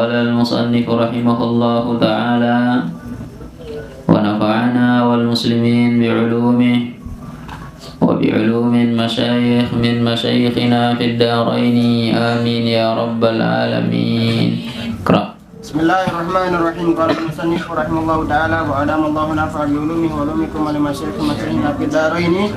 قال المصنف رحمه الله تعالى ونفعنا والمسلمين بعلومه وبعلوم المشايخ من مشايخنا في الدارين آمين يا رب العالمين. اقرأ. Bismillahirrahmanirrahim. Qala al-musannif rahimahullahu ta'ala wa adamallahu nafa'a bi ulumihi wa ulumikum wa limasyayikhi masyaykhina fid dharaini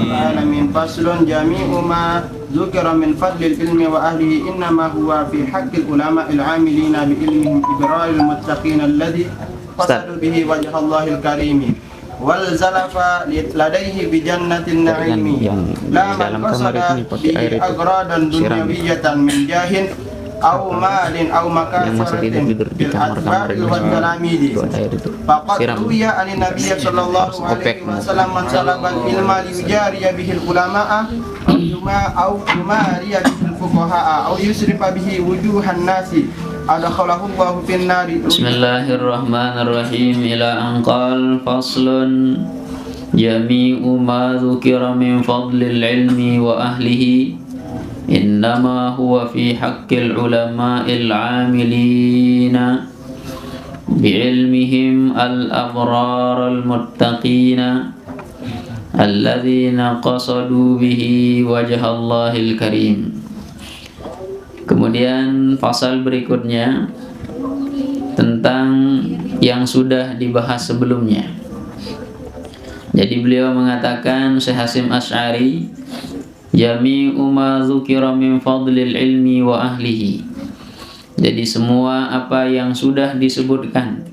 alamin. Faslun jami'u ma dzukira min fadlil ilmi wa ahlihi innama huwa fi haqqil ulama'il 'amilina bi ilmihim ibraril muttaqin alladhi qasadu bihi wajhallahil karim wal zalafa ladaihi bi jannatin na'imi la man qasada bi agradan dunyawiyatan min jahin au malin au makasaratin bil atba'i wal talamidi faqad ruwiya an nabiyyi sallallahu alaihi wasallam man talabal ilma li yujariya bihil ulama'a au yumariya bihil fuqaha'a au yusrifa bihi wujuhan nasi adakhalahu Allahu fin nari. Bismillahirrahmanirrahim. Ila anqal faslun jami'u ma dzukira min fadlil ilmi wa ahlihi innama huwa fi haqqil ulama'il 'amilina bi'ilmihim al-abrar al-muttaqina alladzina qasadu bihi wajhallahil karim. Kemudian pasal berikutnya tentang yang sudah dibahas sebelumnya. Jadi beliau mengatakan, Syekh Hasyim Asy'ari, jami'u ma dzukira min fadlil ilmi wa ahlihi. Jadi semua apa yang sudah disebutkan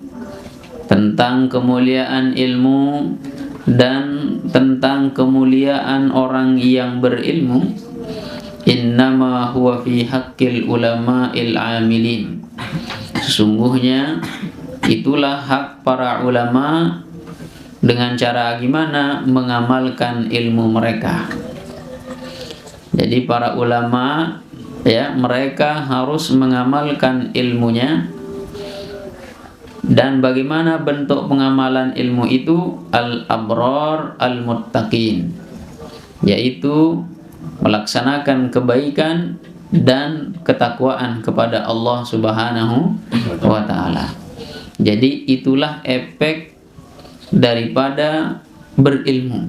tentang kemuliaan ilmu dan tentang kemuliaan orang yang berilmu, innama huwa fi haqqil ulama'il 'amilin. Sesungguhnya itulah hak para ulama dengan cara gimana mengamalkan ilmu mereka. Jadi para ulama ya, mereka harus mengamalkan ilmunya. Dan bagaimana bentuk pengamalan ilmu itu? Al-abrar al-muttaqin, yaitu melaksanakan kebaikan dan ketakwaan kepada Allah Subhanahu wa ta'ala. Jadi itulah efek daripada berilmu.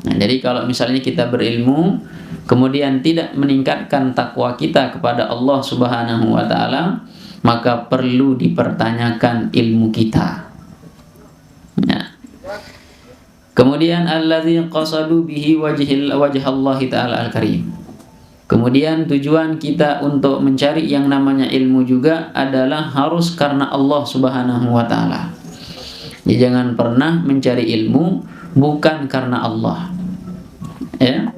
Nah, jadi kalau misalnya kita berilmu kemudian tidak meningkatkan takwa kita kepada Allah Subhanahu wa ta'ala, maka perlu dipertanyakan ilmu kita. Nah. Kemudian alladzi qasadu bihi wajhallahi ta'ala al-karim. Kemudian tujuan kita untuk mencari yang namanya ilmu juga adalah harus karena Allah Subhanahu wa ta'ala. Jadi jangan pernah mencari ilmu bukan karena Allah. Ya.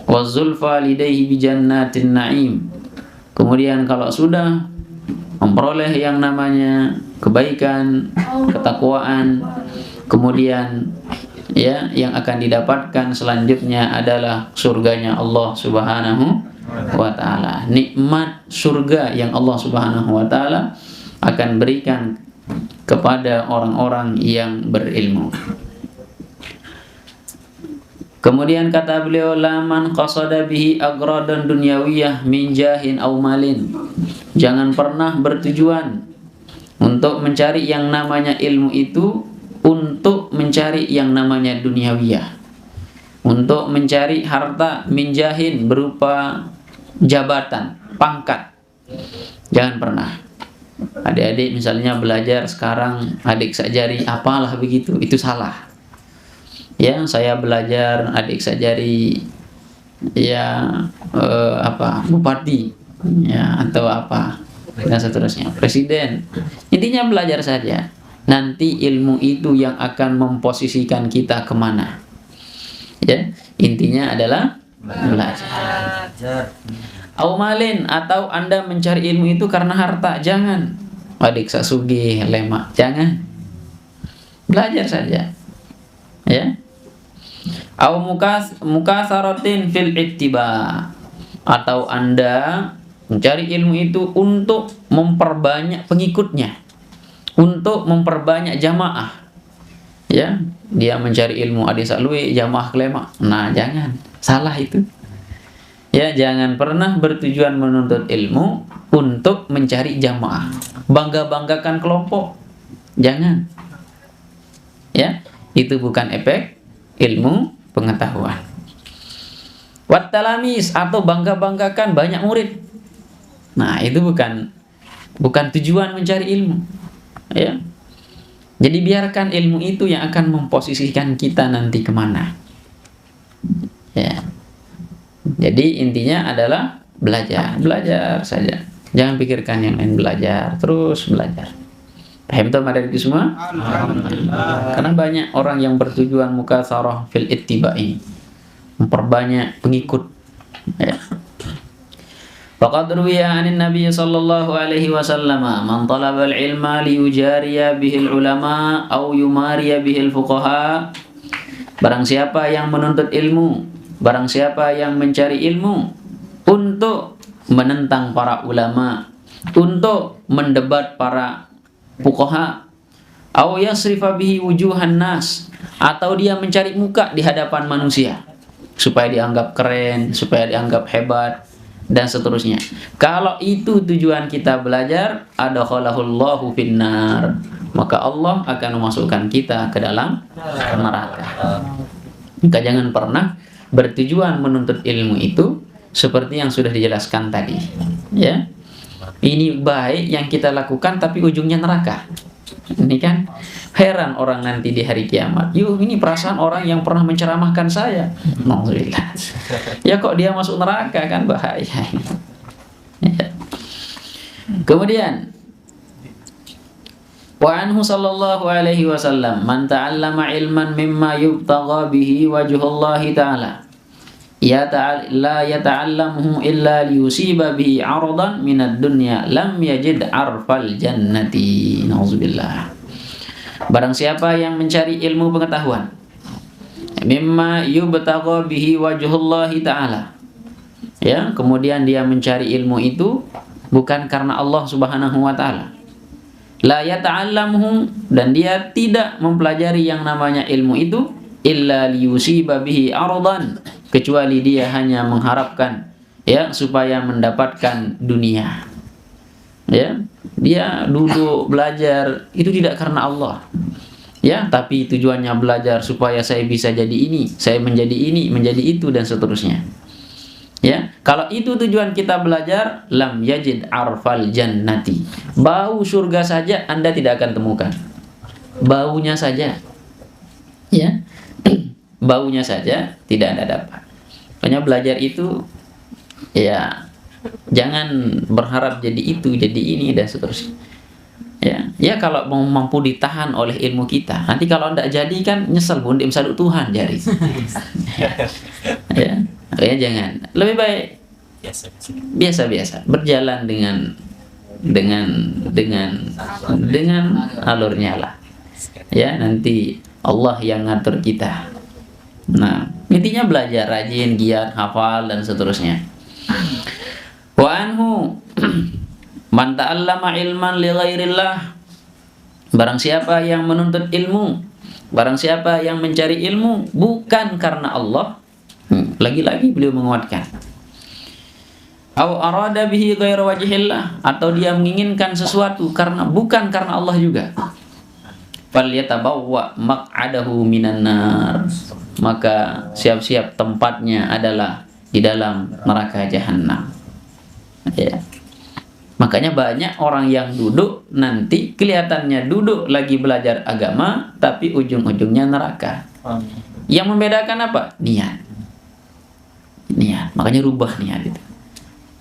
Wa zulfa lidaihi bi jannatin na'im. Kemudian kalau sudah memperoleh yang namanya kebaikan, ketakwaan, kemudian ya, yang akan didapatkan selanjutnya adalah surganya Allah Subhanahu wa ta'ala. Nikmat surga yang Allah Subhanahu wa ta'ala akan berikan kepada orang-orang yang berilmu. Kemudian kata beliau, laman qasada bihi agradan dunyawiyah min jahin aw malin. Jangan pernah bertujuan untuk mencari yang namanya ilmu itu untuk mencari yang namanya duniawiyah, untuk mencari harta, min jahin berupa jabatan, pangkat. Jangan pernah. Adik-adik misalnya belajar sekarang, adik sajari apalah begitu, itu salah. Ya, saya belajar adik sajari ya bupati ya, atau apa dan seterusnya, presiden. Intinya belajar saja. Nanti ilmu itu yang akan memposisikan kita kemana. Ya, intinya adalah belajar. Aumalin, atau Anda mencari ilmu itu karena harta, jangan. Adik sasugi lemak, jangan. Belajar saja. Ya. Au mukasaratin fil ittiba, atau Anda mencari ilmu itu untuk memperbanyak pengikutnya, untuk memperbanyak jamaah. Ya, dia mencari ilmu adik salui jamaah kelema. Nah, jangan. Salah itu. Ya, jangan pernah bertujuan menuntut ilmu untuk mencari jamaah. Bangga-banggakan kelompok. Jangan. Ya, itu bukan efek ilmu pengetahuan. Wattalamis, atau bangga-banggakan banyak murid. Nah, itu bukan tujuan mencari ilmu. Ya. Jadi biarkan ilmu itu yang akan memposisikan kita nanti kemana. Ya. Jadi intinya adalah belajar saja. Jangan pikirkan yang lain, belajar, terus belajar. Paham tuh ada itu semua? Alhamdulillah. Karena banyak orang yang bertujuan mukatharah fil ittiba'i, memperbanyak pengikut. Ya. Faqad ruwiya 'anin Nabi sallallahu alaihi wasallam, man talaba al-ilma liyujariya bihil ulama aw yumariya bihil fuqaha. Barang siapa yang menuntut ilmu, barang siapa yang mencari ilmu untuk menentang para ulama, untuk mendebat para fuqaha, aw yasrifa bihi wujuhan nas, atau dia mencari muka di hadapan manusia supaya dianggap keren, supaya dianggap hebat, dan seterusnya. Kalau itu tujuan kita belajar, adkhalahullahu finnar, maka Allah akan memasukkan kita ke dalam neraka. Maka jangan pernah bertujuan menuntut ilmu itu seperti yang sudah dijelaskan tadi. Ya, ini baik yang kita lakukan, tapi ujungnya neraka. Ini kan heran orang nanti di hari kiamat. Yuh, ini perasaan orang yang pernah menceramahkan saya. Alhamdulillah. Ya kok dia masuk neraka, kan bahaya. Ya. Kemudian wa anhu sallallahu alaihi wasallam, man ta'allama ilman mimma yubtagha bihi wajhullahi ta'ala la yata'allamuhu illa liyusiba bihi 'aradan minad dunya lam yajid 'arfal jannati. Nauzubillah. Barang siapa yang mencari ilmu pengetahuan mimma yubtagha bihi wajhullahi ta'ala, ya, kemudian dia mencari ilmu itu bukan karena Allah Subhanahu wa taala, la yata'allamuhu, dan dia tidak mempelajari yang namanya ilmu itu illa liyusiba bihi 'aradan, kecuali dia hanya mengharapkan, ya, supaya mendapatkan dunia. Ya, dia duduk belajar itu tidak karena Allah. Ya, tapi tujuannya belajar supaya saya bisa jadi ini, saya menjadi ini, menjadi itu, dan seterusnya. Ya, kalau itu tujuan kita belajar, lam yajid arfal jannati. Bau surga saja Anda tidak akan temukan. Baunya saja. Ya. Baunya saja tidak Anda dapat. Makanya belajar itu, ya, jangan berharap jadi itu, jadi ini, dan seterusnya. Ya, kalau mau mampu ditahan oleh ilmu kita, nanti kalau tidak jadi kan nyesel, bundim saduk Tuhan jari. Ya, makanya jangan. Lebih baik biasa-biasa, berjalan dengan alurnya lah. Ya, nanti Allah yang ngatur kita. Nah, intinya belajar, rajin, giat, hafal, dan seterusnya. Wa anhu man ta'allama ilman li ghairillah, barang siapa yang menuntut ilmu, barang siapa yang mencari ilmu bukan karena Allah, lagi-lagi beliau menguatkan, aw arada bihi ghaira wajhillah, atau dia menginginkan sesuatu bukan karena Allah juga, falyatabawwa maq'adahu minan nar, maka siap-siap tempatnya adalah di dalam neraka jahanam. Ya. Makanya banyak orang yang duduk nanti kelihatannya duduk lagi belajar agama, tapi ujung-ujungnya neraka. Yang membedakan apa? Niat. Makanya rubah niat itu.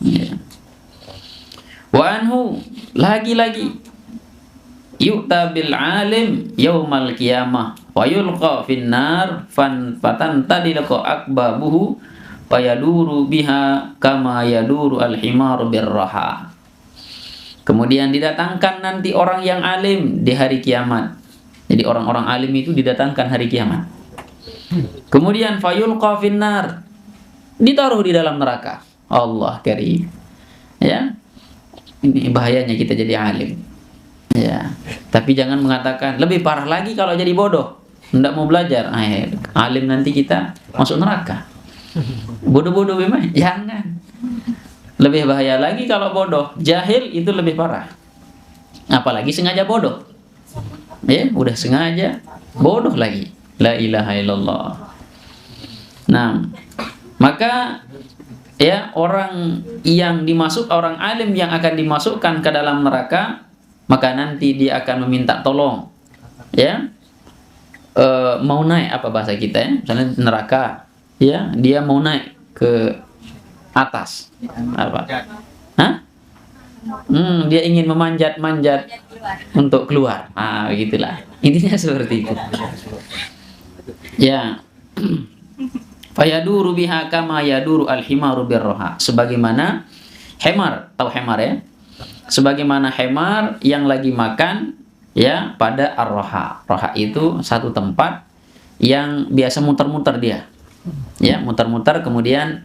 Ya. Wa anhu, lagi-lagi, yu'ta bil alim yaumal qiyamah wa yulqa finnar fatantadilqa akbabuhu wa yaduru biha kama yaduru al-himaru birraha. Kemudian didatangkan nanti orang yang alim di hari kiamat. Jadi orang-orang alim itu didatangkan hari kiamat. Kemudian fayulqa finnar, ditaruh di dalam neraka. Allah karim. Ya. Ini bahayanya kita jadi alim. Ya. Tapi jangan mengatakan lebih parah lagi kalau jadi bodoh, tidak mau belajar. Alim nanti kita masuk neraka. Bodoh-bodoh memang jangan. Lebih bahaya lagi kalau bodoh. Jahil itu lebih parah. Apalagi sengaja bodoh. Ya, udah sengaja bodoh lagi. La ilaha illallah. Nah, maka ya orang alim yang akan dimasukkan ke dalam neraka, maka nanti dia akan meminta tolong. Ya. Mau naik, apa bahasa kita ya? Misalnya neraka, ya, dia mau naik ke atas. Apa? Hah? Dia ingin memanjat-manjat untuk keluar. Begitulah. Intinya seperti itu. Ya. Fayaduru biha kama yaduru al-himaru birroha. Sebagaimana hemar, tahu hemar ya? Sebagaimana hemar yang lagi makan ya pada ar-roha. Roha itu satu tempat yang biasa muter-muter dia. Ya, muter-muter kemudian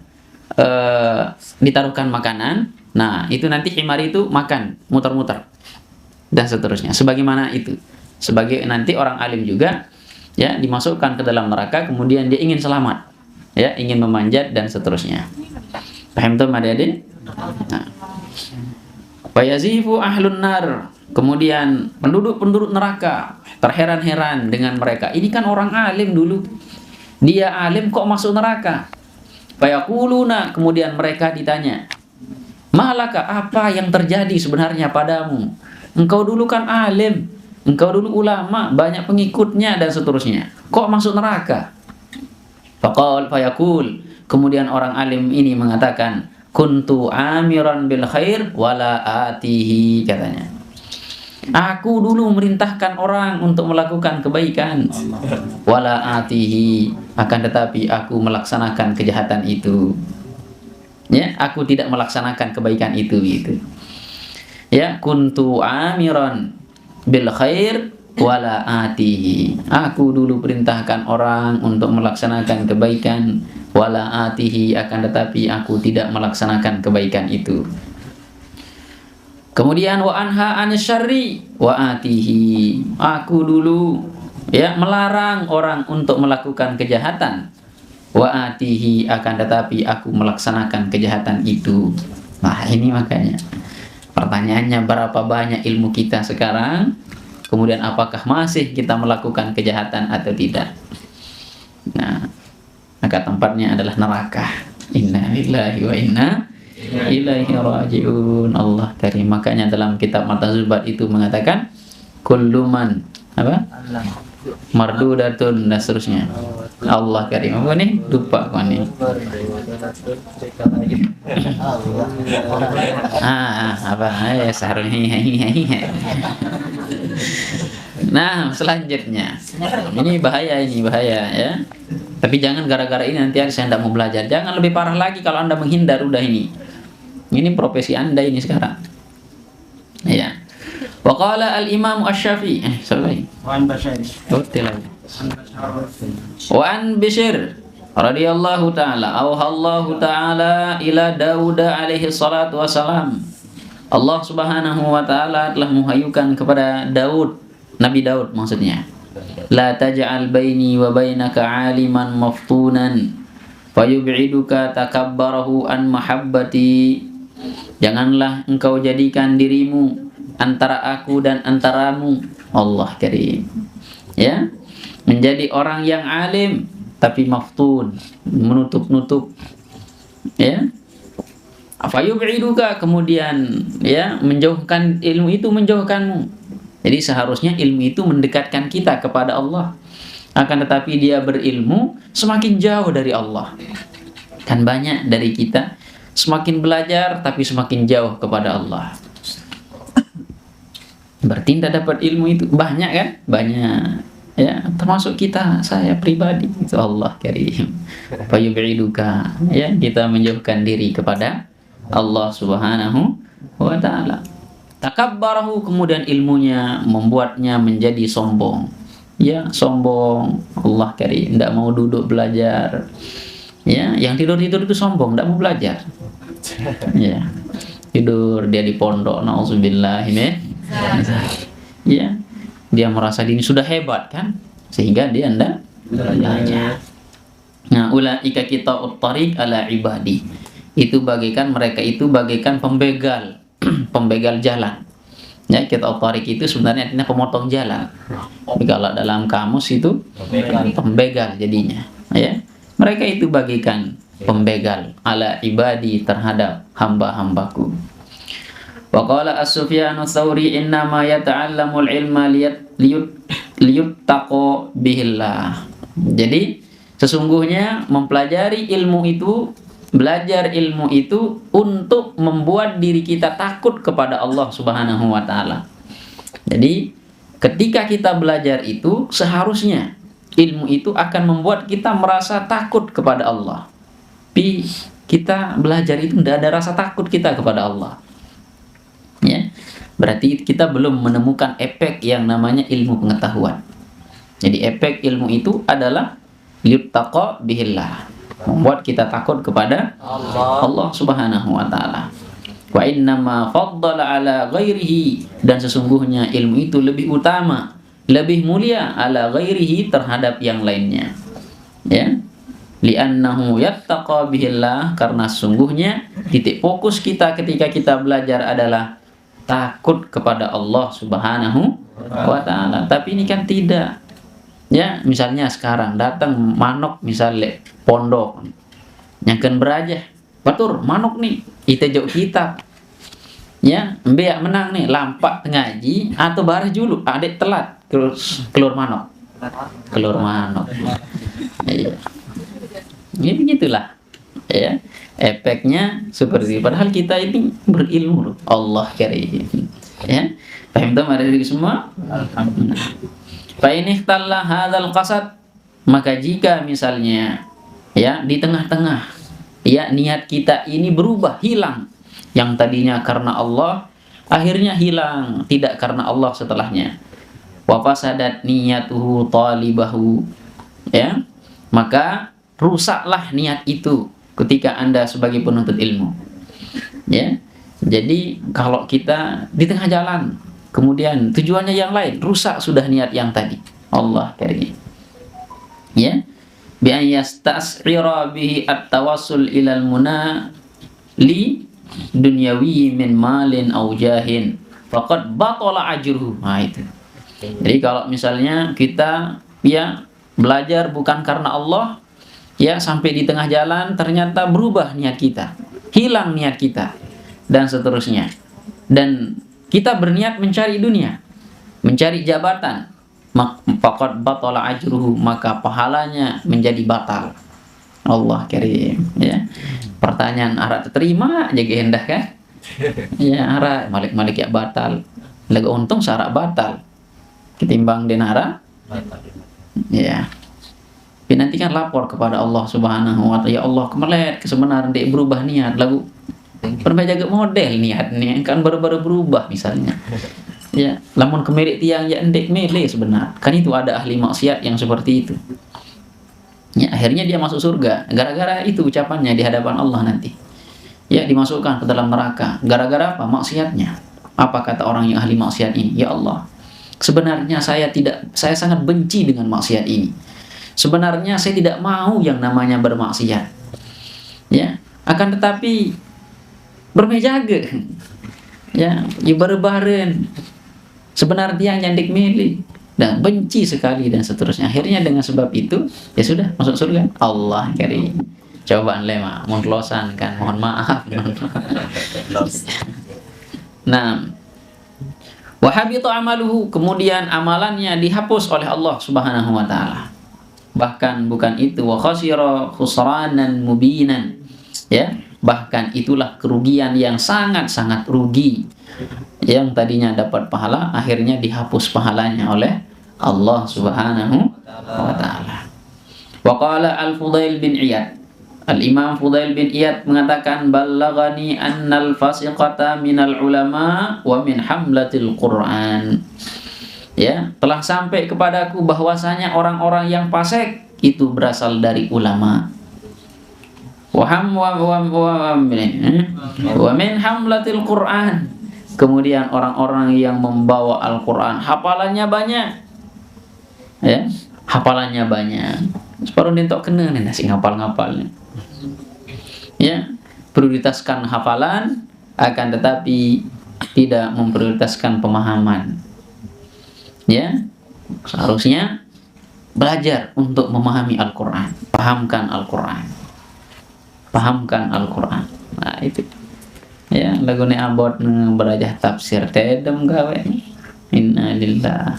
ditaruhkan makanan. Nah, itu nanti himar itu makan, muter-muter. Dan seterusnya. Sebagaimana itu. Sebagai nanti orang alim juga ya dimasukkan ke dalam neraka, kemudian dia ingin selamat. Ya, ingin memanjat dan seterusnya. Paham tuh adik-adik? Nah. Fayazifu ahlun nar. Kemudian penduduk-penduduk neraka terheran-heran dengan mereka. Ini kan orang alim dulu. Dia alim kok masuk neraka? Fayaquluna, kemudian mereka ditanya, "Malaka, apa yang terjadi sebenarnya padamu? Engkau dulu kan alim, engkau dulu ulama, banyak pengikutnya dan seterusnya. Kok masuk neraka?" Fayaqul, kemudian orang alim ini mengatakan, "Kuntu amiran bil khair wala atihi," katanya. Aku dulu merintahkan orang untuk melakukan kebaikan. Wala atihi, akan tetapi aku melaksanakan kejahatan itu. Ya, aku tidak melaksanakan kebaikan itu gitu. Ya, kuntu amiran bil khair wala atihi. Aku dulu perintahkan orang untuk melaksanakan kebaikan, wala atihi, akan tetapi aku tidak melaksanakan kebaikan itu. Kemudian wa anha anisyarri wa atihi. Aku dulu ya melarang orang untuk melakukan kejahatan. Wa atihi, akan tetapi aku melaksanakan kejahatan itu. Nah, ini makanya pertanyaannya, berapa banyak ilmu kita sekarang? Kemudian apakah masih kita melakukan kejahatan atau tidak? Nah, maka tempatnya adalah neraka. Inna lillahi wa inna ilaihi rajiun. Allah karim. Makanya dalam kitab Matazubat itu mengatakan kulluman apa? Mardudatun dan seterusnya. Allah karim. Apa nih? Lupa kau nih. Apa? Nah, selanjutnya. Ini bahaya ya. Tapi jangan gara-gara ini nanti saya tidak mau belajar. Jangan, lebih parah lagi kalau Anda menghindar, udah ini. Ini profesi Anda ini sekarang. Ya. Wa qala al-Imam Asy-Syafi'i. Wa an Bishr radhiyallahu ta'ala auhallahu ta'ala ila Daud alaihi salatu wassalam. Allah Subhanahu wa ta'ala telah menghayukan kepada Daud, Nabi Daud maksudnya. La taj'al baini wa bainaka 'aliman maftunan fayub'iduka takabbarahu an mahabbati. Janganlah engkau jadikan dirimu antara aku dan antaramu, Allah karim, ya, menjadi orang yang alim tapi maftun, menutup-nutup, ya. Fayub'iduka, kemudian ya menjauhkan ilmu itu, menjauhkanmu. Jadi seharusnya ilmu itu mendekatkan kita kepada Allah. Akan tetapi dia berilmu semakin jauh dari Allah. Kan banyak dari kita semakin belajar tapi semakin jauh kepada Allah. Berarti tidak dapat ilmu itu. Banyak kan? Banyak. Ya, termasuk kita, saya pribadi. Itu Allah karim. Fayub'iduka, ya, kita menjauhkan diri kepada Allah Subhanahu wa ta'ala. Takabbarahu, kemudian ilmunya membuatnya menjadi sombong. Ya, sombong. Allah karim, tidak mau duduk belajar. Ya, yang tidur-tidur itu sombong, tidak mau belajar. Ya, tidur dia di pondok, na'udzubillah, ya, dia merasa diri sudah hebat kan, sehingga dia tidak belajar. Nah, ulaika qita'ut thariq ala ibadi. Itu bagaikan mereka itu bagaikan pembegal, pembegal jalan. Ya, qita'ut thariq itu sebenarnya artinya pemotong jalan. Tapi kalau dalam kamus itu pembegal jadinya, ya. Mereka itu bagaikan pembegal ala ibadi terhadap hamba-hambaku. Wa qala As-Sufyanu Tsauri innama yata'allamul ilma liyuttaqo bihillah. Jadi sesungguhnya mempelajari ilmu itu, belajar ilmu itu untuk membuat diri kita takut kepada Allah Subhanahu wa taala. Jadi ketika kita belajar itu seharusnya ilmu itu akan membuat kita merasa takut kepada Allah. Tapi kita belajar itu tidak ada rasa takut kita kepada Allah. Ya, berarti kita belum menemukan efek yang namanya ilmu pengetahuan. Jadi efek ilmu itu adalah liyuttaqa bihillah, membuat kita takut kepada Allah Subhanahu wa taala. Wa innama faddala ala ghairihi, dan sesungguhnya ilmu itu lebih utama, lebih mulia ala ghairihi terhadap yang lainnya. Ya. Li'annahu yattaqa bihillah, karena sesungguhnya titik fokus kita ketika kita belajar adalah takut kepada Allah Subhanahu wa taala. Tapi ini kan tidak. Ya, misalnya sekarang datang manuk misalnya pondok. Nyakeun beraja. Batur, manuk nih, kita jauh kitab. Ya, embeak menang nih, lampak ngaji atau bareh julu, adek telat keluar manuk. Keluar manuk. Iya. Ini begitulah. Ya. Efeknya seperti padahal kita ini berilmu loh. Allah karim. Ya. Paham tak ada semua? Alhamdulillah. Fa in ikhtalla hadzal qasad, maka jika misalnya ya di tengah-tengah ya niat kita ini berubah, hilang, yang tadinya karena Allah akhirnya hilang, tidak karena Allah setelahnya. Wa fasadat niyatuhu talibahu, ya, maka rusaklah niat itu ketika Anda sebagai penuntut ilmu. Ya. Jadi kalau kita di tengah jalan kemudian tujuannya yang lain, rusak sudah niat yang tadi. Allah karim. Ya. Bi an yastas'ira bihi at-tawassul ilal muna li dunyawi min malin aw jahin faqad batala ajruhu. Nah itu. Jadi kalau misalnya kita ya belajar bukan karena Allah, ya sampai di tengah jalan ternyata berubah niat kita, hilang niat kita, dan seterusnya. Dan kita berniat mencari dunia, mencari jabatan, faqad batala ajruhu, maka pahalanya menjadi batal. Allah karim. Ya. Pertanyaan arah terima jaga hendak kan? Ya arah malik-malik ya batal. Lagu untung syarat batal. Ketimbang denara batal. Ya. Tapi nanti kan lapor kepada Allah Subhanahu wa taala, ya Allah kemelet kesebenaran dek berubah niat lagu pernah jaga model niat nih kan baru-baru berubah misalnya. Ya, lamun kemerit tiang ya ndek mele sebenar. Kan itu ada ahli maksiat yang seperti itu. Ya, akhirnya dia masuk surga gara-gara itu ucapannya di hadapan Allah nanti. Ya, dimasukkan ke dalam neraka gara-gara apa? Maksiatnya. Apa kata orang yang ahli maksiat ini? Ya Allah, sebenarnya saya sangat benci dengan maksiat ini. Sebenarnya saya tidak mau yang namanya bermaksiat. Ya, akan tetapi bermejaga. Ya, ibarat-ibaran sebenarnya nyandik milih dan benci sekali dan seterusnya. Akhirnya dengan sebab itu ya sudah masuk surga. Allah karim. Cobaan lema, mohon losan kan, mohon maaf. Nah, wa habitu amaluhu, kemudian amalannya dihapus oleh Allah Subhanahu wa taala. Bahkan bukan itu, wa khasira khusranan mubinan. Ya, bahkan itulah kerugian yang sangat-sangat rugi. Yang tadinya dapat pahala akhirnya dihapus pahalanya oleh Allah Subhanahu wa taala. Wa qala Al-Fudail bin Iyad, Al-Imam Fudail bin Iyad mengatakan ballaghani annal fasiqata minal ulama wa min hamlatil Qur'an. Ya, telah sampai kepadaku bahwasanya orang-orang yang fasik itu berasal dari ulama. Wa min hamlatil Qur'an. Kemudian orang-orang yang membawa Al-Qur'an, hafalannya banyak. Ya, hafalannya banyak. separuh nentok kena nih nasi ngapal-ngapalnya. Ya, prioritaskan hafalan akan tetapi tidak memprioritaskan pemahaman. Ya, seharusnya belajar untuk memahami Al-Quran, pahamkan Al-Quran, pahamkan Al-Quran. Nah itu, ya lagune abot berajah tafsir tedem gawe. Innalillah.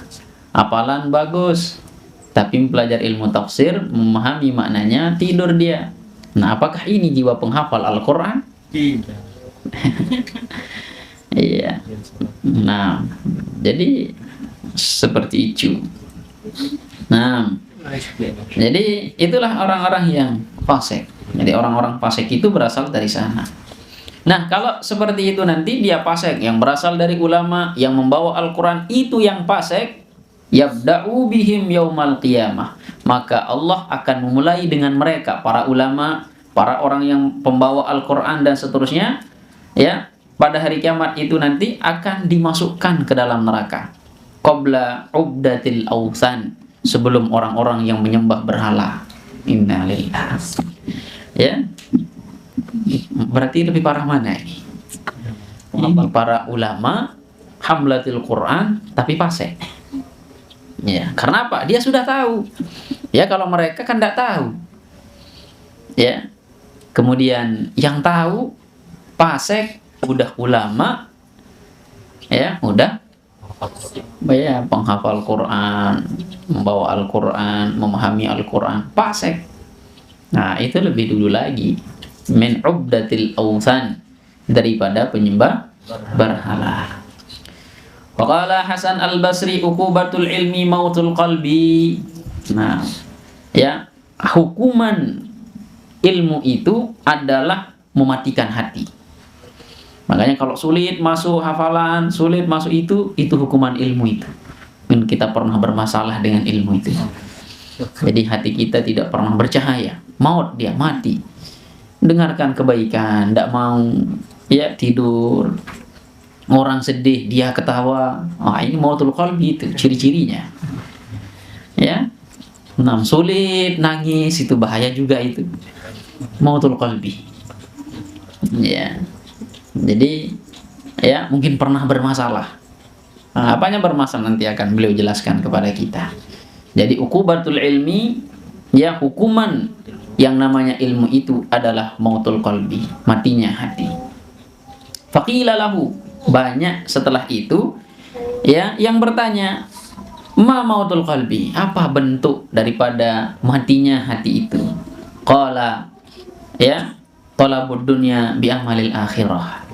Hafalan bagus, tapi mempelajari ilmu tafsir, memahami maknanya, tidur dia. Nah, apakah ini jiwa penghafal Al-Quran? Tidak. Iya. Nah, jadi seperti itu. Nah, jadi itulah orang-orang yang fasik. Jadi orang-orang fasik itu berasal dari sana. Nah, kalau seperti itu nanti dia fasik yang berasal dari ulama yang membawa Al-Quran itu yang fasik, yabda'u bihim yaumal qiyamah. Maka Allah akan memulai dengan mereka, para ulama, para orang yang pembawa Al-Quran dan seterusnya, ya, pada hari kiamat itu nanti akan dimasukkan ke dalam neraka. Qabla ubdatil awthan, sebelum orang-orang yang menyembah berhala. Innalillah. Ya. Berarti lebih parah mana ini? Ini para ulama hamlatil Quran tapi fasik. Ya, karena apa? Dia sudah tahu. Ya, kalau mereka kan tidak tahu. Ya. Kemudian yang tahu fasik udah ulama, ya, udah ya penghafal Quran, membawa Al-Quran, memahami Al-Quran, fasik. Nah, itu lebih dulu lagi. Min ubdatil awthan, daripada penyembah berhala. Waqala Hasan Al-Basri uqubatul ilmi mautul qalbi. Nah, ya, hukuman ilmu itu adalah mematikan hati. Makanya kalau sulit masuk hafalan, sulit masuk itu hukuman ilmu itu. Dan kita pernah bermasalah dengan ilmu itu. Jadi hati kita tidak pernah bercahaya. Maut dia mati. Dengarkan kebaikan, tidak mau, ya, tidur. Orang sedih, dia ketawa. Ini mautul qalbi itu ciri-cirinya. Ya. Nah, sulit nangis itu bahaya juga itu. Mautul qalbi. Ya. Jadi, ya, mungkin pernah bermasalah. Nah, apanya bermasalah nanti akan beliau jelaskan kepada kita. Jadi uqubatul ilmi, ya, hukuman yang namanya ilmu itu adalah mautul qalbi, matinya hati. Faqila lahu, banyak setelah itu, ya, yang bertanya, ma mautul qalbi, apa bentuk daripada matinya hati itu? Qala, ya, talabud dunya bi amalil akhirah.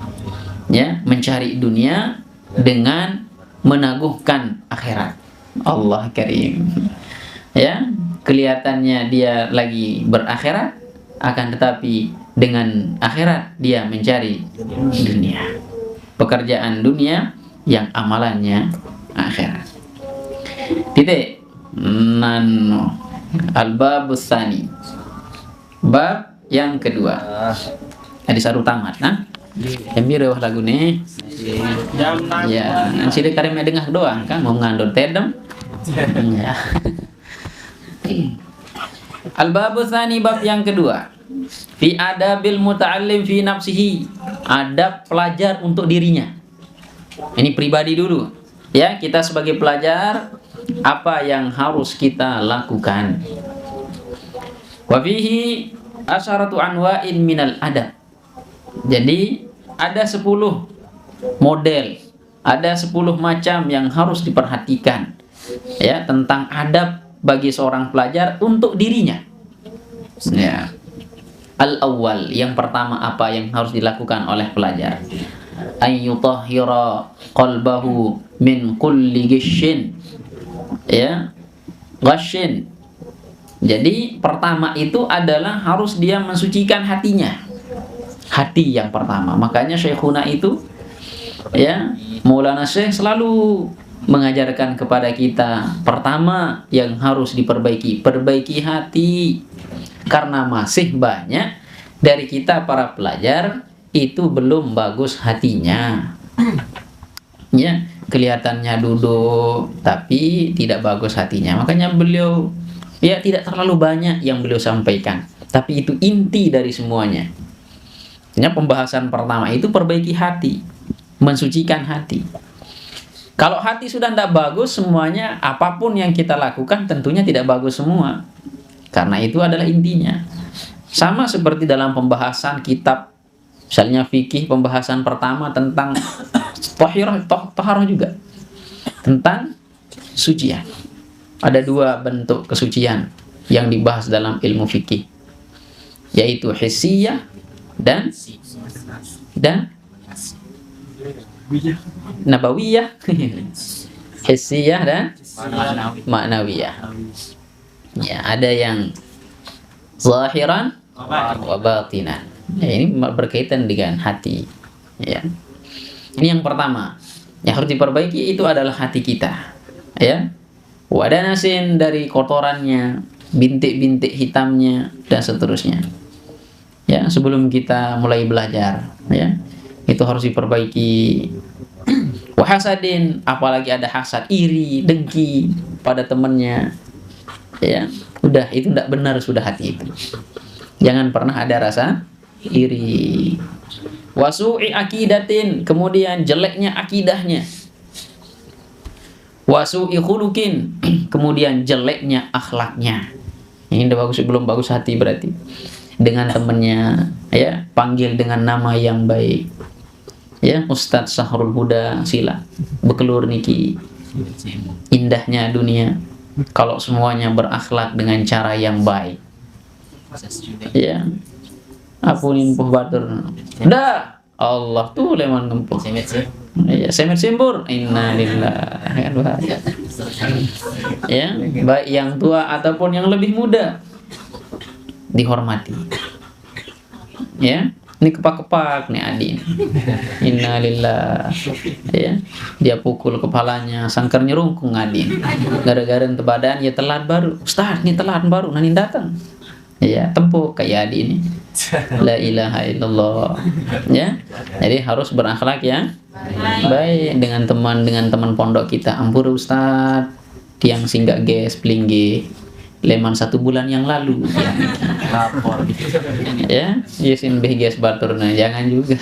Ya, mencari dunia dengan menaguhkan akhirat. Allah Karim. Ya, kelihatannya dia lagi berakhirat, akan tetapi dengan akhirat dia mencari dunia. Pekerjaan dunia yang amalannya akhirat. Titik. Nano. Al-babus tsani. Bab yang kedua. Hadis saru tamat, nah. Embire wah lagu nih. Ya, nanti dia karena dengar doang kan mau ngandor tedem. Ya. Al-babu tsani, bab yang kedua. Fi adabil muta'allim fi nafsihi. Adab pelajar untuk dirinya. Ini pribadi dulu. Ya, kita sebagai pelajar apa yang harus kita lakukan. Wa fihi asyaratu anwa'in minal adab. Jadi ada 10 model, ada 10 macam yang harus diperhatikan, ya, tentang adab bagi seorang pelajar untuk dirinya. Ya. Al-awwal, yang pertama apa yang harus dilakukan oleh pelajar? Ayyutahhira qalbahu min kulli gishin. Ya. Ghashin. Jadi pertama itu adalah harus dia mensucikan hatinya. Hati yang pertama. Makanya Syekhuna itu, ya, Maulana Syekh selalu mengajarkan kepada kita, pertama yang harus diperbaiki, perbaiki hati. Karena masih banyak dari kita para pelajar itu belum bagus hatinya. Ya, kelihatannya duduk tapi tidak bagus hatinya. Makanya beliau Ya, tidak terlalu banyak yang beliau sampaikan, tapi itu inti dari semuanya. Pembahasan pertama itu perbaiki hati, mensucikan hati. Kalau hati sudah tidak bagus, semuanya apapun yang kita lakukan tentunya tidak bagus semua. Karena itu adalah intinya. Sama seperti dalam pembahasan kitab, misalnya fikih, pembahasan pertama tentang taharah juga, tentang sucian. Ada 2 bentuk kesucian yang dibahas dalam ilmu fikih, yaitu hissiyah dan nabawiyah. Hissiyah dan ma'nawiyah. Ya, ada yang zahiran wa batinan. Ya, ini berkaitan dengan hati. Ya. Ini yang pertama yang harus diperbaiki, itu adalah hati kita. Ya. Wadanasin, dari kotorannya, bintik-bintik hitamnya dan seterusnya. Ya, sebelum kita mulai belajar, ya, itu harus diperbaiki. Wahasadin, apalagi ada hasad, iri, dengki pada temannya. Ya, udah, itu tidak benar sudah hati itu. Jangan pernah ada rasa iri. Wasu'i akidatin, kemudian jeleknya akidahnya. Wasu'i khuluqin, kemudian jeleknya akhlaknya. Ini udah bagus, belum bagus hati berarti. Dengan temannya, ya, panggil dengan nama yang baik. Ya, Ustadz Sahrul Huda, sila bekelur niki. Indahnya dunia kalau semuanya berakhlak dengan cara yang baik. Ya, apunin puh batur. Dah, Allah tuh lemon ngempuk. Ya, semet simbur. Innalillahi wa inna. Ya, baik yang tua ataupun yang lebih muda dihormati. Ya, ini kepak-kepak nih Adi. Innalillahi. Ya, dia pukul kepalanya, sangkar nyerungkung Adi. Gara-gara ente badan ya telat baru. Ustaz, nih telat baru nani datang. Ya, tempuk kayak Adi ini. La ilaha illallah. Ya, jadi harus berakhlak ya baik dengan teman pondok kita. Ampura Ustaz, tiang singgah ges pelinggi leman 1 bulan yang lalu. Ya, lapor. Ya, yesin ges batur, nah jangan juga.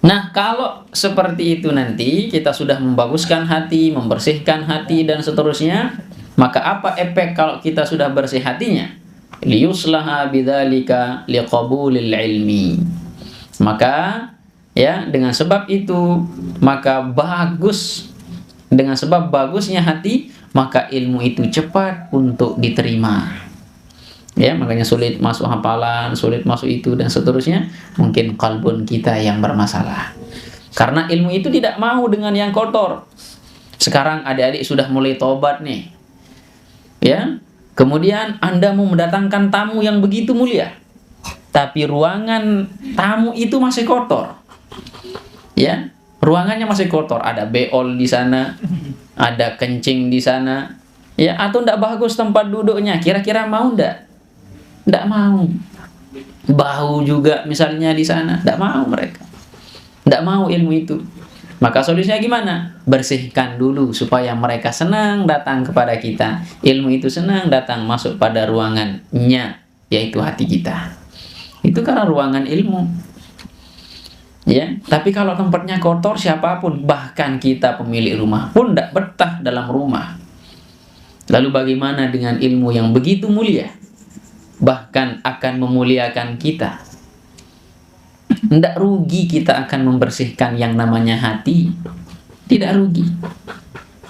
Nah, kalau seperti itu nanti kita sudah membaguskan hati, membersihkan hati dan seterusnya, maka apa efek kalau kita sudah bersih hatinya? Liyuslaha bidzalika liqabulil ilmi. Maka ya, dengan sebab itu, maka bagus, dengan sebab bagusnya hati, maka ilmu itu cepat untuk diterima. Ya, makanya sulit masuk hafalan, sulit masuk itu dan seterusnya. Mungkin kalbun kita yang bermasalah. Karena ilmu itu tidak mau dengan yang kotor. Sekarang adik-adik sudah mulai tobat nih. Ya, kemudian Anda mau mendatangkan tamu yang begitu mulia, tapi ruangan tamu itu masih kotor. Ya, ruangannya masih kotor, ada beol di sana, ada kencing di sana. Ya, atau tidak bagus tempat duduknya. Kira-kira mau ndak? Ndak mau. Bau juga misalnya di sana, ndak mau mereka. Ndak mau ilmu itu. Maka solusinya gimana? Bersihkan dulu supaya mereka senang datang kepada kita. Ilmu itu senang datang masuk pada ruangannya, yaitu hati kita. Itu karena ruangan ilmu. Ya, tapi kalau tempatnya kotor, siapapun, bahkan kita pemilik rumah pun tidak betah dalam rumah. Lalu bagaimana dengan ilmu yang begitu mulia? Bahkan akan memuliakan kita. Tidak rugi kita akan membersihkan yang namanya hati. Tidak rugi.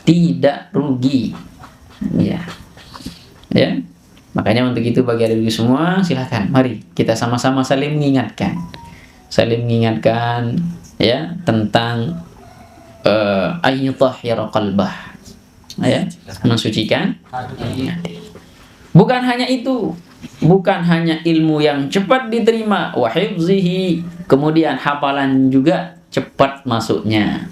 Tidak rugi. Ya. Ya. Makanya untuk itu bagi adik-adik semua, silakan mari kita sama-sama saling mengingatkan. Saling mengingatkan ya tentang ayyutahhira qalbah. Ya, mensucikan hati. Bukan hanya itu. Bukan hanya ilmu yang cepat diterima, wa hifzihi, kemudian hafalan juga cepat masuknya.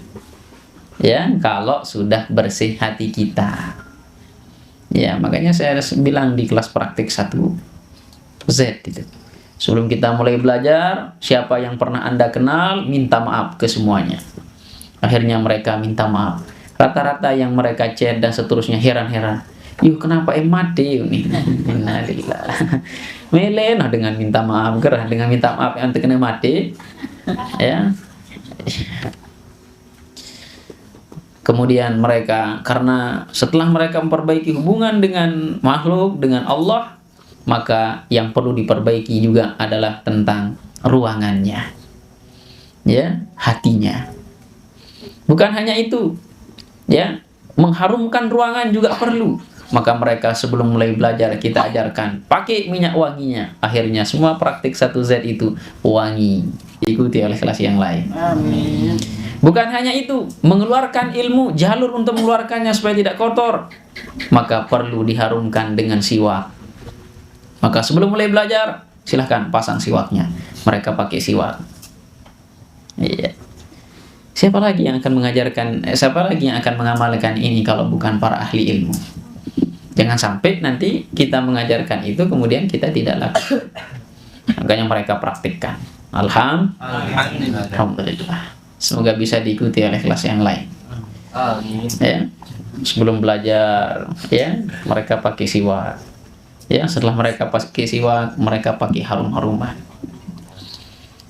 Ya, kalau sudah bersih hati kita. Ya, makanya saya bilang di kelas praktik 1Z itu. Sebelum kita mulai belajar, siapa yang pernah Anda kenal, minta maaf ke semuanya. Akhirnya mereka minta maaf. Rata-rata yang mereka chat dan seterusnya heran-heran. Yuk kenapa mati ini? Innalillah. Melena dengan minta maaf, gerah dengan minta maaf yang terkena mati. Ya. Kemudian mereka, karena setelah mereka memperbaiki hubungan dengan makhluk, dengan Allah, maka yang perlu diperbaiki juga adalah tentang ruangannya, ya, hatinya. Bukan hanya itu, ya, mengharumkan ruangan juga perlu. Maka mereka sebelum mulai belajar kita ajarkan pakai minyak wanginya. Akhirnya semua praktik 1Z itu wangi, diikuti oleh kelas yang lain. Amin. Bukan hanya itu, mengeluarkan ilmu, jalur untuk mengeluarkannya supaya tidak kotor, maka perlu diharumkan dengan siwak. Maka sebelum mulai belajar, silahkan pasang siwaknya. Mereka pakai siwak. Iya. Siapa lagi yang akan mengajarkan, siapa lagi yang akan mengamalkan ini kalau bukan para ahli ilmu? Jangan sampai nanti kita mengajarkan itu kemudian kita tidak lakukan. Makanya mereka praktikkan. Alhamdulillah. Semoga bisa diikuti oleh kelas yang lain. Ya. Sebelum belajar, ya, mereka pakai siwak. Ya, setelah mereka pakai siwak, mereka pakai harum-haruman.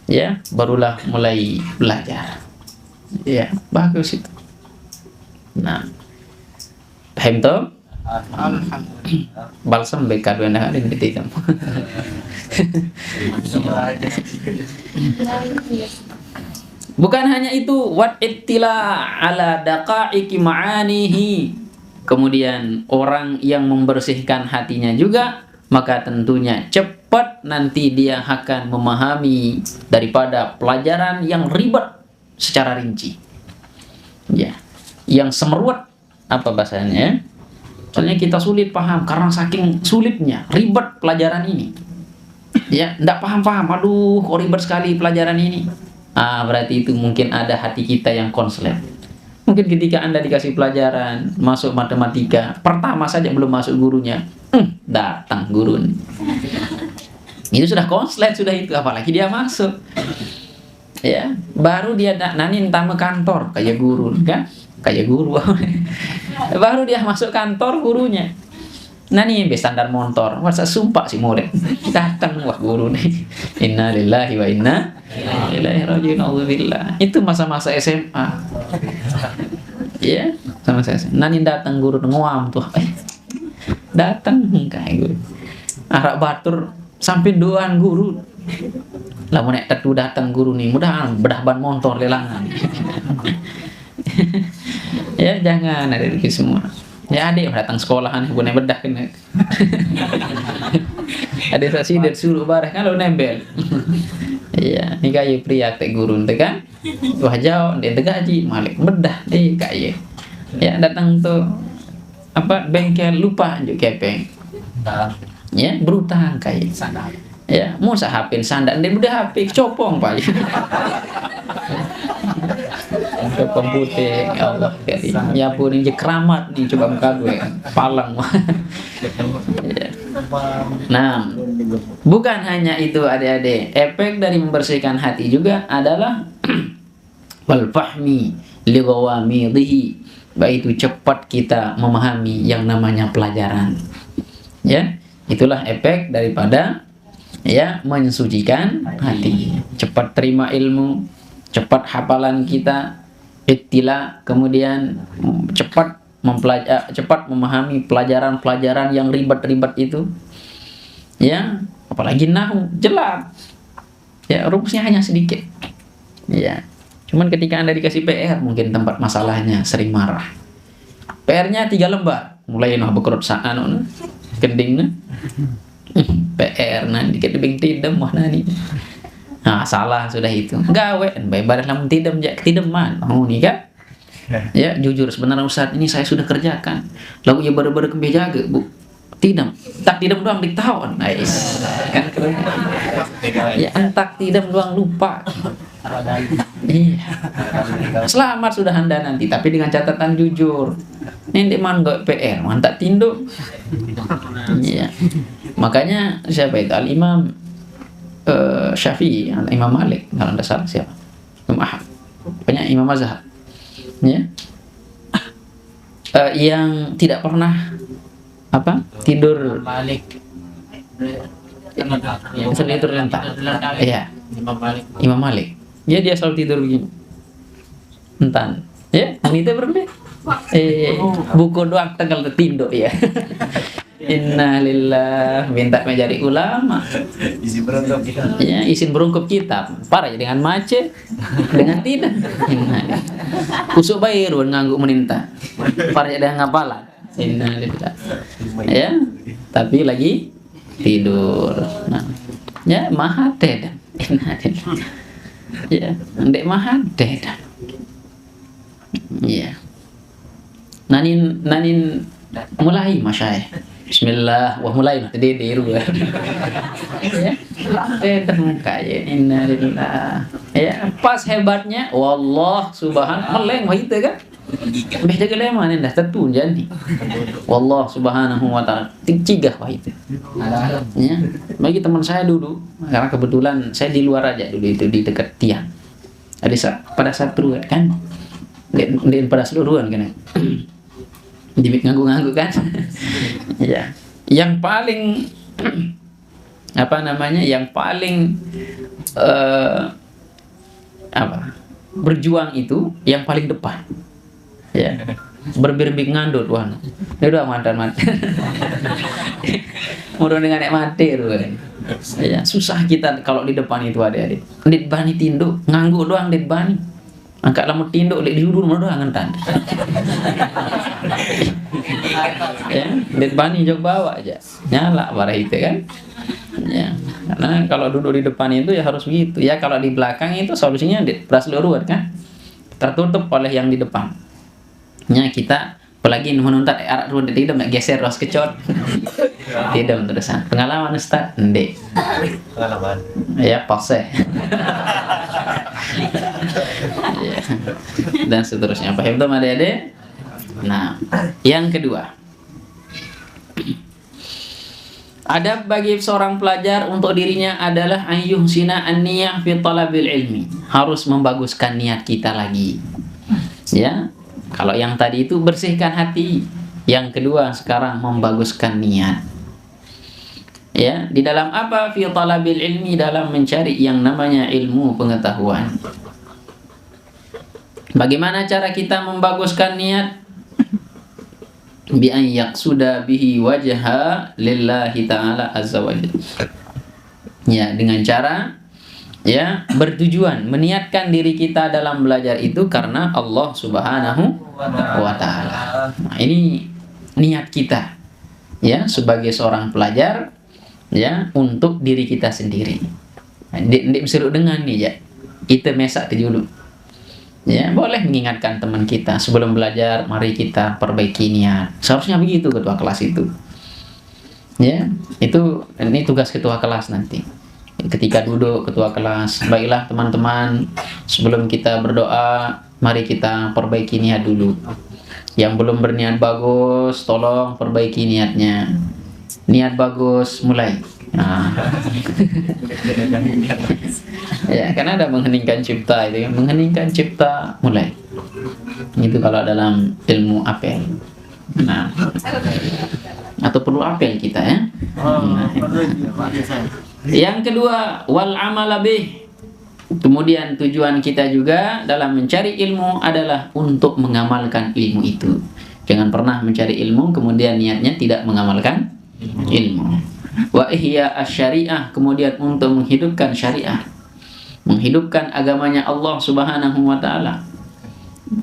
Ya, barulah mulai belajar. Ya, bagus itu. Nah, paham toh? Alhamdulillah. Balsam beka dua nak ada di hitam. Bukan hanya itu, wat ittila ala daqaiqi ma'anihi. Kemudian orang yang membersihkan hatinya juga, maka tentunya cepat nanti dia akan memahami daripada pelajaran yang ribet secara rinci. Ya, yang semeruat apa bahasanya? Soalnya kita sulit paham karena saking sulitnya, ribet pelajaran ini. Ya, enggak paham-paham. Aduh, kok ribet sekali pelajaran ini. Berarti itu mungkin ada hati kita yang konslet. Mungkin ketika Anda dikasih pelajaran masuk matematika, pertama saja belum masuk gurunya, datang guru. Itu sudah konslet, sudah itu, apalagi dia masuk. Ya, baru dia nanin tamu kantor kayak guru kan? Kayak guru. Baru dia masuk kantor gurunya. Nah nih standar motor, masa sumpah si murid datang wah guru nih. Inna lillahi wa inna ilaihi rajiun. Alhamdulillah. Itu masa-masa SMA. Ya, sama saya. Nani datang guru nguam tuh. Datang kayak guru. Arak batur sampai doan guru. Lah mau nek tetu datang guru nih, mudah bedah ban motor lelangan. Ya jangan ada itu semua. Ya adik datang sekolahan bukan bedah kena. Ada saksi dia suruh bareh kalau nembel. Iya, ini kayu pria tek guru ente kan. Wah jauh dia gaji malik bedah deh kayu. Ya datang tuh apa bengkel lupa anjuk kepeng. Ya berutang kayu. Ya mau sahapin sandak dia udah HP copong pak. Copong putih ya Allah kali. Ya pun ini keramat nih coba muka gue palang. Ya. Nah, bukan hanya itu adik-adik, efek dari membersihkan hati juga adalah wal fahmi li ghawamidhi, yaitu cepat kita memahami yang namanya pelajaran. Ya, itulah efek daripada ya mensucikan hati. Cepat terima ilmu, cepat hafalan kita, ittila, kemudian cepat memahami pelajaran-pelajaran yang ribet-ribet itu. Ya, apalagi nahwu jelas. Ya, rumusnya hanya sedikit. Ya. Cuman ketika Anda dikasih PR, mungkin tempat masalahnya sering marah. PR-nya 3 lembar. Mulai noh bekerut saan gending PR nanti dikit tidem wah nani. Nah, salah sudah itu. Gawe bae lamun tidem jak tideman. Oh nih kan? Ya, jujur sebenarnya Ustaz ini saya sudah kerjakan. Lalu ya baru-baru kebejaga, Bu. Tidem. Tak tidem doang ditahun. Nice. Kan keren. Ya, entak tidem doang lupa. Iya. Selamat sudah Anda nanti, tapi dengan catatan jujur. Nanti man gak PR, mantap tinduk. Iya. Makanya siapa itu Al-Imam Syafi'i, Imam Malik, kalau tidak salah siapa? Imam Ahmad. Banyak Imam Mazhab. Ya. yang tidak pernah tidur Malik. tidur lentang. Iya, Imam Malik. Ya, dia selalu tidur begini. Entan. Ya, ini teh berbe. Buku doang tegal tetindo ya. Innalillah, minta menjadi ulama. Isi berondong kita. Ya, isin berungkup kitab. Parah ya dengan mace, dengan tidak. Kusuk bayar nganggu menintah. Parah ya dengan ngapalan. Innalillah. Ya, tapi lagi tidur. Nah, ya mahate dan. Innalillah. Ya, ndek mahate dan. Ya. Nanin mulai masyayikh. Bismillah, wah mulai tadi diru ya. Dan kaya innalillah. Ya, pas hebatnya wallah subhan meleng wah itu kan. Beda geleman dah tetun jadi. Wallah subhanahu wa ta'ala cigah wah itu. Ya, bagi teman saya dulu karena kebetulan saya di luar aja dulu itu di dekat tiang. Pada saat teruat kan. Di pada seluruhan kan. Dimik nganggu-nganggu kan. Ya. Yang paling yang paling berjuang itu yang paling depan. Ya. Berbirbing ngandut wan. Dia udah mantan. Mudah dengan nek mati tuh. Ya, susah kita kalau di depan itu adik-adik. Dit bani tinduk, nganggu doang dit bani. Angkat lamu tinduk lek diudur doang ngentan. Ya, dit bani jog bawa aja. Nyala parah itu kan. Ya, karena kalau duduk di depan itu ya harus begitu. Ya, kalau di belakang itu solusinya dit seluruhan kan. Tertutup oleh yang di depan. Ya, kita apalagi menuntat arak ruang tidak nak geser ros kecot. Tidak terusan. Pengalaman Ustaz? Ndek. Pengalaman. Ya, pose. Ya. Dan seterusnya. Paham tuh adik-adik? Nah, yang kedua. Adab bagi seorang pelajar untuk dirinya adalah ayyuhsina an-niyah fi talabil ilmi. Harus membaguskan niat kita lagi. Ya. Kalau yang tadi itu bersihkan hati. Yang kedua sekarang membaguskan niat. Ya, di dalam apa? Fi talabil ilmi, dalam mencari yang namanya ilmu pengetahuan. Bagaimana cara kita membaguskan niat? Bi an yaqsuda bihi wajha lillahi ta'ala azza wa jalla. Ya, dengan cara ya bertujuan meniatkan diri kita dalam belajar itu karena Allah Subhanahu wa taala. Nah, ini niat kita ya sebagai seorang pelajar ya untuk diri kita sendiri. Ndik berseru dengan nih ya. Kita mesak dulu. Ya, boleh mengingatkan teman kita sebelum belajar, mari kita perbaiki niat. Seharusnya begitu ketua kelas itu. Ya, ini tugas ketua kelas nanti. Ketika duduk ketua kelas, baiklah teman-teman, sebelum kita berdoa, mari kita perbaiki niat dulu. Yang belum berniat bagus, tolong perbaiki niatnya. Niat bagus, mulai. Nah. Ya, karena ada mengheningkan cipta itu, mengheningkan cipta, mulai. Itu kalau dalam ilmu apel. Nah. Atau perlu apel kita ya. Nah. Yang kedua, wal amala bih. Kemudian tujuan kita juga dalam mencari ilmu adalah untuk mengamalkan ilmu itu. Jangan pernah mencari ilmu kemudian niatnya tidak mengamalkan ilmu. Wa ihya asy-syariah, kemudian untuk menghidupkan syariah. Menghidupkan agamanya Allah Subhanahu wa taala.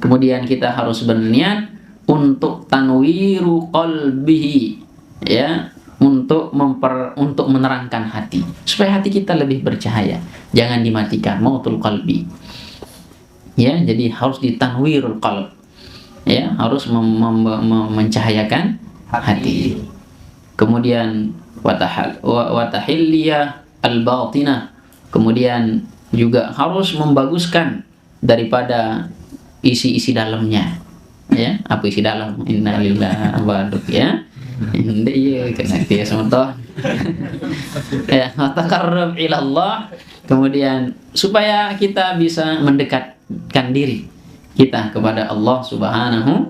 Kemudian kita harus berniat untuk tanwiru qalbihi, ya, untuk menerangkan hati supaya hati kita lebih bercahaya. Jangan dimatikan, mautul qalbi. Ya, jadi harus ditanwirul qalb. Ya, harus mencahayakan hati. Kemudian watahilliyah al-batinah. Kemudian juga harus membaguskan daripada isi-isi dalamnya. Ya, apa isi dalam? Innalillahi wa inna ya. Ini ya kena dia semua. Ya, taqarrub ila Allah. Kemudian supaya kita bisa mendekatkan diri kita kepada Allah Subhanahu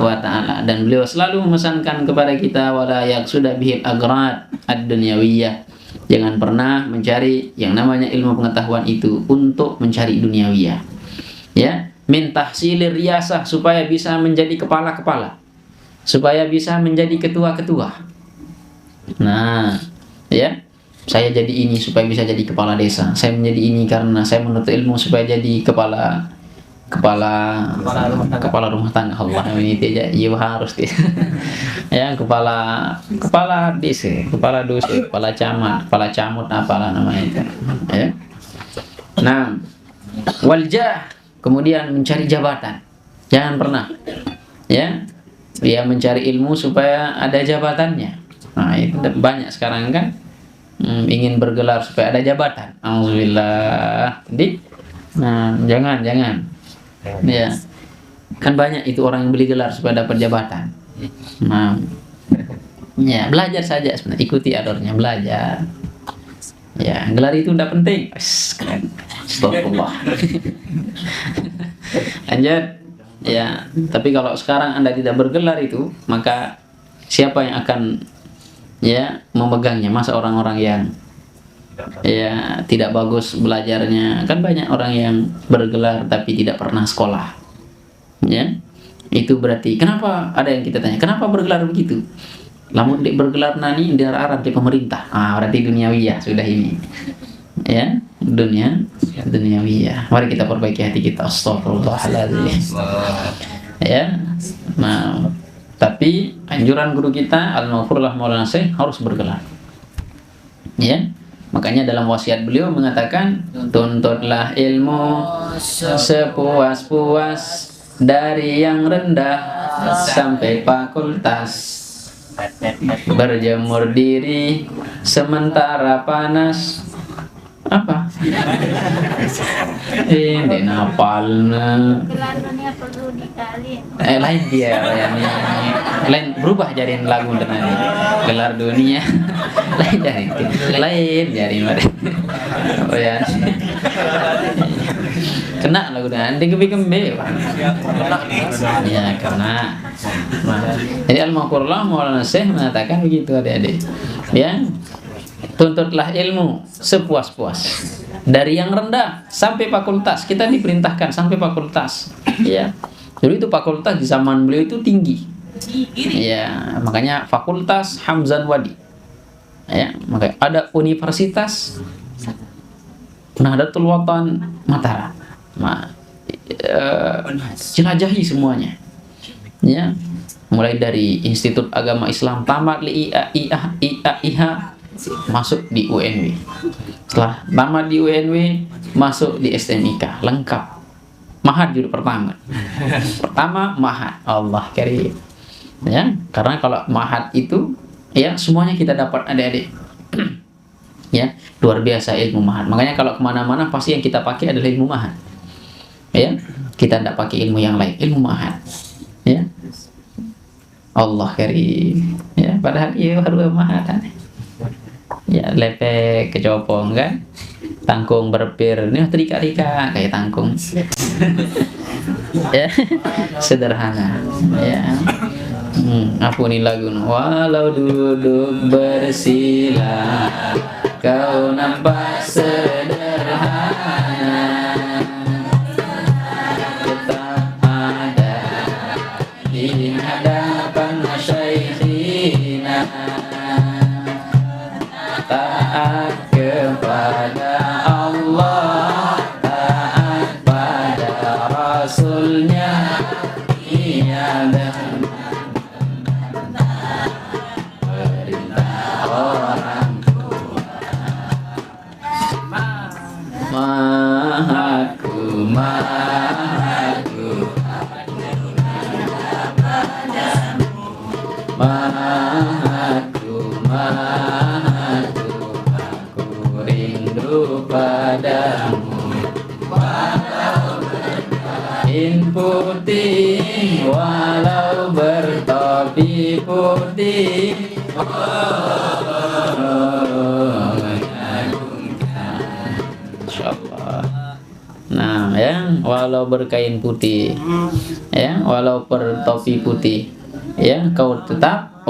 wa taala. Dan beliau selalu memesankan kepada kita wala yaqsuda bihil agrad ad-dunyawiyah. Jangan pernah mencari yang namanya ilmu pengetahuan itu untuk mencari duniawiyah. Ya, min tahsilir riyasah, supaya bisa menjadi kepala-kepala, supaya bisa menjadi ketua-ketua. Nah, ya, saya jadi ini supaya bisa jadi kepala desa. Saya menjadi ini karena saya menuntut ilmu supaya jadi kepala rumah tangga. Allah ini tidak, iya harus dia. Ya, kepala desa, kepala dusun, kepala camat, kepala camut, apalah namanya itu. Ya. Nah, waljah, kemudian mencari jabatan. Jangan pernah, ya, dia mencari ilmu supaya ada jabatannya. Nah, itu banyak sekarang kan, ingin bergelar supaya ada jabatan. Alhamdulillah. Nah, jangan. Ya, kan banyak itu orang yang beli gelar supaya dapat jabatan. Nah, ya, belajar saja sebenarnya, ikuti alurnya, belajar. Ya, gelar itu tidak penting. Keren. Astagfirullah. Lanjut. Ya, tapi kalau sekarang Anda tidak bergelar itu, maka siapa yang akan, ya, memegangnya? Masa orang-orang yang, ya, tidak bagus belajarnya. Kan banyak orang yang bergelar tapi tidak pernah sekolah. Ya, itu berarti kenapa, ada yang kita tanya, kenapa bergelar begitu? Lamun bergelar nani di arah di pemerintah. Berarti duniawiyah sudah ini. Ya, duniawiyah. Mari kita perbaiki hati kita. Astagfirullahaladzim. Ya. Nah, tapi anjuran guru kita Al-Maghfurullah Maulana Syekh harus bergelar. Ya. Makanya dalam wasiat beliau mengatakan, tuntutlah ilmu sepuas-puas dari yang rendah sampai fakultas. Berjemur diri sementara panas. Apa? Ini napalna. Gelar dunia perlu dikalin. Lain dia ini. Lain berubah jadi lagu tadi. Gelar dunia. Lain dari itu. Lain jadi mana? Oh ya. Kena lagu dan nanti kembe. Ya, kena. Nah, jadi Al-Maghfurullah Maulana Syekh mengatakan begitu adik-adik. Ya. Tuntutlah ilmu sepuas-puas dari yang rendah sampai fakultas. Kita diperintahkan sampai fakultas. Ya. Jadi itu fakultas di zaman beliau itu tinggi. Ya, makanya Fakultas Hamzan Wadi. Ya, makanya ada Universitas Nahdlatul Watan Mataram. Jelajahi semuanya. Ya. Mulai dari Institut Agama Islam tamat li IH masuk di UNW. Setelah tamat di UNW masuk di STMIK, lengkap. Mahat judul pertama. Pertama Mahat. Allah karim. Ya, karena kalau Mahat itu, ya, semuanya kita dapat adik-adik. Ya, luar biasa ilmu Mahat. Makanya kalau kemana-mana pasti yang kita pakai adalah ilmu Mahat. Ya, kita tidak pakai ilmu yang lain, ilmu Mahat. Ya, Allah karim. Ya, padahal iya baru Mahat. Ya, lepek kecopong kan, tangkung berpir, ini rika-rika kayak tangkung. Ya, sederhana. Ya, ampuni lagu. Walau duduk bersila, kau nampak sederhana, tetap ada di hadapan masyayikhina. Taat kepada Allah, taat pada Rasulnya, ia perintah orang tua. Mahaku Mahaku aku rindu padamu. In putih walau bertopi putih, insyaallah. Nah, ya, walau berkain putih, ya, walau bertopi putih, ya, kau tetap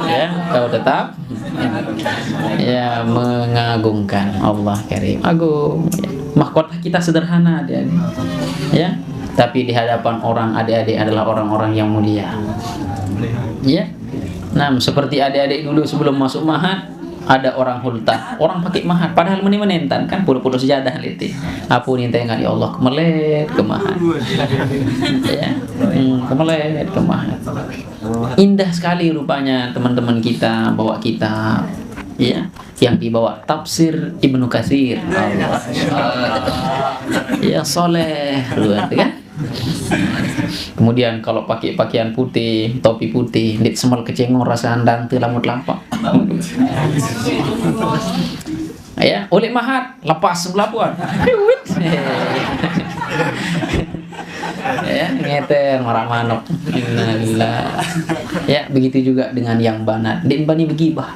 ya, kau tetap ya mengagungkan Allah Karim. Agung, ya. Mahkota kita sederhana adik-adik, ya, tapi di hadapan orang adik-adik adalah orang-orang yang mulia, ya. Nah, seperti adik-adik dulu sebelum masuk mahat, ada orang hultah, orang pakai mahat, padahal menentan kan puluh-puluh sejadah liti. Apa ni tengok ya Allah kemelet ke mahat, ya, kemelet ke mahat. Indah sekali rupanya teman-teman kita bawa kitab, ya, yang dibawa tafsir Ibnu Katsir. Ya soleh luar kan. Kemudian kalau pakai pakaian putih, topi putih, ndik semal kecengong rasa andang teu lamut lampak. Ya, oleh mahat lepas sembelapuan. Ya, ngeter marak manok. Innalillah. Ya, begitu juga dengan yang banat. Ndik bani begibah.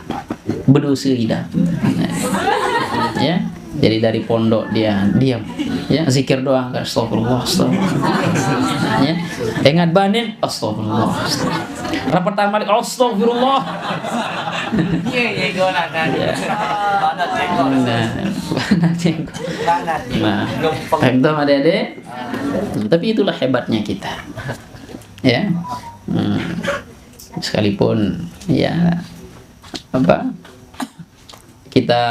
Berdosa hidup. Ya. Jadi dari pondok dia diam, ya, zikir doang, astagfirullah, astagfirullah, ya, ingat banin, astagfirullah, rapat tamat, astagfirullah, nah, itu adik-adik, tapi itulah hebatnya kita, ya, sekalipun, ya, apa, kita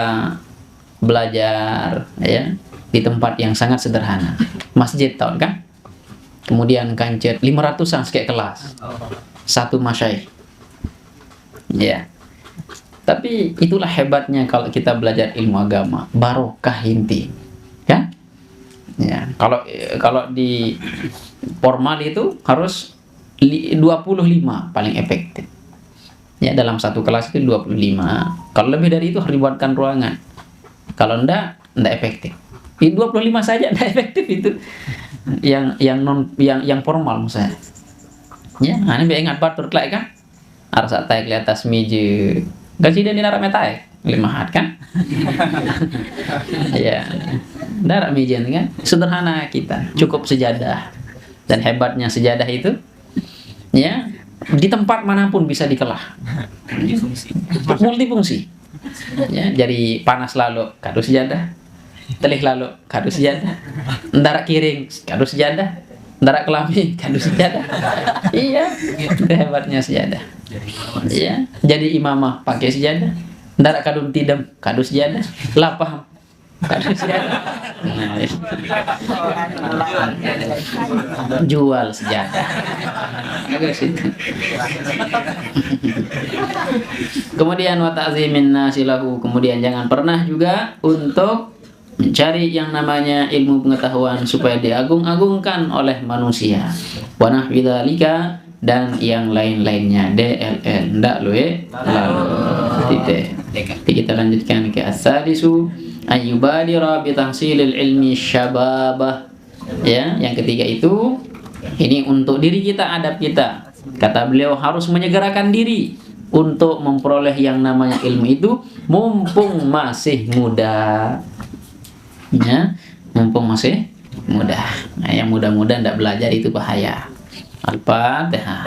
belajar, ya, di tempat yang sangat sederhana, masjid tahun kan, kemudian kancet 500-an kayak kelas, satu masyaikh, ya, tapi itulah hebatnya kalau kita belajar ilmu agama, barokah inti, kan, ya, kalau di formal itu harus 25 paling efektif, ya, dalam satu kelas itu 25, kalau lebih dari itu harus dibuatkan ruangan. Kalau enggak efektif. Di 25 saja enggak efektif itu. Yang formal misalnya. Ya, ini biar ingat batur kelak kan. Harus atai di atas meja. Gaji dia dinarak metai 5 hat kan. Ya. Darak meja kan. Sederhana kita, cukup sejadah. Dan hebatnya sejadah itu, ya, di tempat manapun bisa dikelah. Multifungsi. Ya, jadi panas lalu kado sejadah, telih lalu kado sejadah, ndarak kiring kado sejadah, ndarak kelambi kado sejadah. Iya, itu hebatnya sejadah. Iya, jadi imamah pakai sejadah, ndarak kadung tidam kado sejadah, lapah kado sejadah. Nah, ya. Jual sejadah. Kemudian wa ta'zimin nasilahu, kemudian jangan pernah juga untuk mencari yang namanya ilmu pengetahuan supaya diagung-agungkan oleh manusia. Wa nahwi dzalika, dan yang lain-lainnya. DLL ndak lalu titik. Kita lanjutkan ke as-sadisu ayyubadira bi tahsilil ilmi syababah. Ya, yang ketiga itu ini untuk diri kita, adab kita. Kata beliau harus menyegerakan diri untuk memperoleh yang namanya ilmu itu mumpung masih muda. Ya, mumpung masih muda. Nah, yang muda-muda ndak belajar itu bahaya. Al-Fatihah.